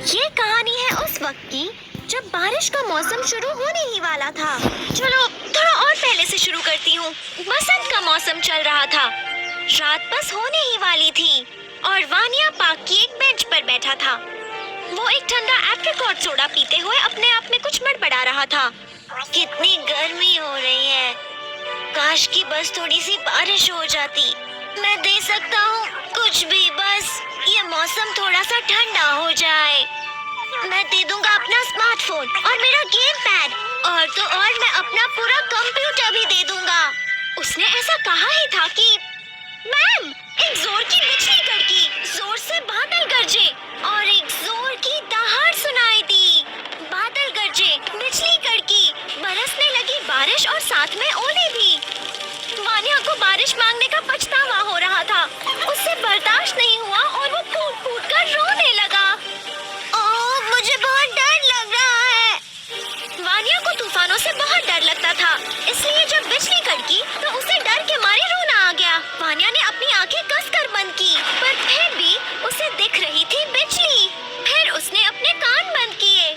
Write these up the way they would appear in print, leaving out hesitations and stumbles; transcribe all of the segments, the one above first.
ये कहानी है उस वक्त की जब बारिश का मौसम शुरू होने ही वाला था। चलो थोड़ा और पहले से शुरू करती हूँ। बसंत का मौसम चल रहा था। रात बस होने ही वाली थी और वानिया पार्क की एक बेंच पर बैठा था। वो एक ठंडा एप्रिकॉट सोडा पीते हुए अपने आप में कुछ बड़बड़ा रहा था। कितनी गर्मी हो रही है, काश कि बस थोड़ी सी बारिश हो जाती। मैं दे सकता हूँ कुछ भी, बस ये मौसम थोड़ा सा ठंडा हो जाए। मैं दे दूंगा अपना स्मार्टफोन और मेरा गेम पैड, और तो और मैं अपना पूरा कंप्यूटर भी दे दूंगा। उसने ऐसा कहा ही था कि मैम, एक जोर की बिजली कड़की, जोर से बादल गरजे और एक जोर की दहाड़ सुनाई दी। बादल गरजे, बिजली कड़की, बरसने लगी बारिश और साथ में ओले भी। वानिया को बारिश मांगने का पछतावा हो रहा था। उससे बर्दाश्त नहीं हुआ और वो फूट फूट कर रोने लगा। ओह, मुझे बहुत डर लग रहा है। वानिया को तूफानों से बहुत डर लगता था, इसलिए जब बिजली कड़की तो उसे डर के मारे रोना आ गया। वानिया ने अपनी आंखें कसकर बंद की, पर फिर भी उसे दिख रही थी बिजली। फिर उसने अपने कान बंद किए,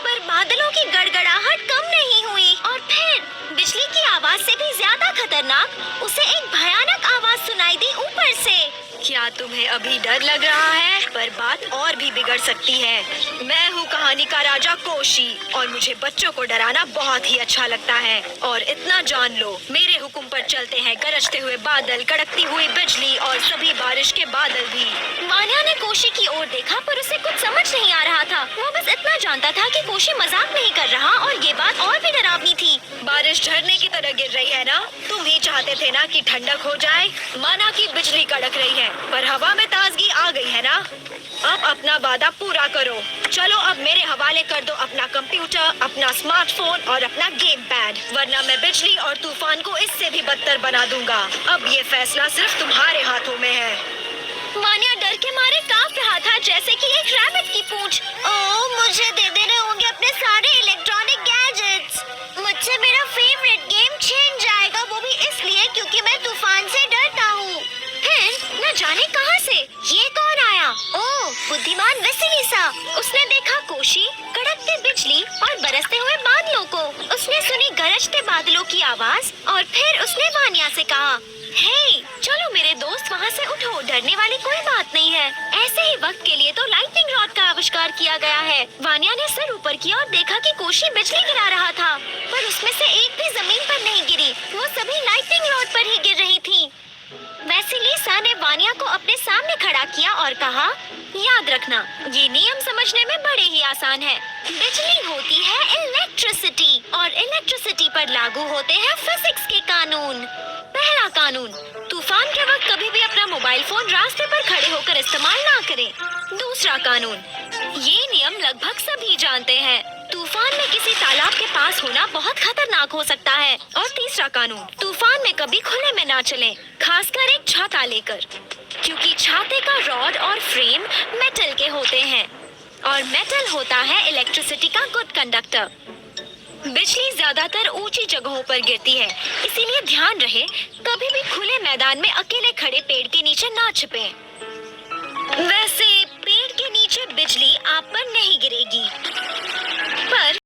पर बादलों की गड़गड़ाहट कम नहीं हुई। और फिर बिजली की आवाज से भी ज्यादा खतरनाक उसे एक भयानक आवाज सुनाई दी ऊपर से। क्या तुम्हें अभी डर लग रहा है? पर बात और भी बिगड़ सकती है। मैं हूँ कहानी का राजा कोशी और मुझे बच्चों को डराना बहुत ही अच्छा लगता है। और इतना जान लो, मेरे हुक्म पर चलते हैं गरजते हुए बादल, कड़कती हुई बिजली और सभी बारिश के बादल भी। वानिया ने कोशी की ओर देखा, पर उसे कुछ समझ नहीं आ रहा था। वो बस इतना जानता था कि कोशी मजाक नहीं कर रहा और ये बात और भी डरावनी थी। बारिश झरने की तरह गिर रही है ना? तुम ही चाहते थे ना कि ठंडक हो जाए। माना कि बिजली कड़क रही है, पर हवा में ताजगी आ गई है ना? अब अपना वादा पूरा करो। चलो अब मेरे हवाले कर दो अपना कंप्यूटर, अपना स्मार्टफोन और अपना गेम पैड, वरना मैं बिजली और तूफान को इससे भी बदतर बना दूंगा। अब ये फैसला सिर्फ तुम्हारे हाथों में है। वानिया डर के मारे कांप रहा था, जैसे कि एक रैबिट की पूंछ। ओह, मुझे दे देने होंगे अपने सारे इलेक्ट्रॉनिक गैजेट्स। मुझसे मेरा फेवरेट गेम छिन जाएगा, वो भी इसलिए क्योंकि मैं तूफान से डरता हूँ। फिर न जाने कहां से ये कौन आया? ओह, बुद्धिमान वेसिलिसा। उसने देखा कोशी, कड़कते बिजली और बरसते हुए बादलों को। उसने सुनी गरजते बादलों की आवाज और फिर उसने वानिया से कहा, हे, चलो मेरे दोस्त, वहाँ से उठो, डरने वाली कोई बात नहीं है। ऐसे ही वक्त के लिए तो लाइटनिंग रॉड का आविष्कार किया गया है। वानिया ने सर ऊपर किया और देखा कि कोशी बिजली गिरा रहा था, पर उसमें से एक भी जमीन पर नहीं गिरी। वो सभी लाइटनिंग रॉड पर ही गिर रही थी। वेसिलिसा ने वानिया को अपने सामने खड़ा किया और कहा, याद रखना, ये नियम समझने में बड़े ही आसान है। बिजली होती है इलेक्ट्रिसिटी और इलेक्ट्रिसिटी पर लागू होते हैं फिजिक्स के कानून। पहला कानून, तूफान के वक्त कभी भी अपना मोबाइल फोन रास्ते पर खड़े होकर इस्तेमाल ना करें। दूसरा कानून, ये नियम लगभग सभी जानते हैं, तूफान में किसी तालाब के पास होना बहुत खतरनाक हो सकता है। और तीसरा कानून, तूफान में कभी खुले में ना चलें, खासकर एक छाता लेकर, क्योंकि छाते का रॉड और फ्रेम मेटल के होते हैं और मेटल होता है इलेक्ट्रिसिटी का गुड कंडक्टर। बिजली ज्यादातर ऊंची जगहों पर गिरती है, इसीलिए ध्यान रहे कभी भी खुले मैदान में अकेले खड़े पेड़ के नीचे ना छिपें। वैसे पेड़ के नीचे बिजली आप पर नहीं गिरेगी, पर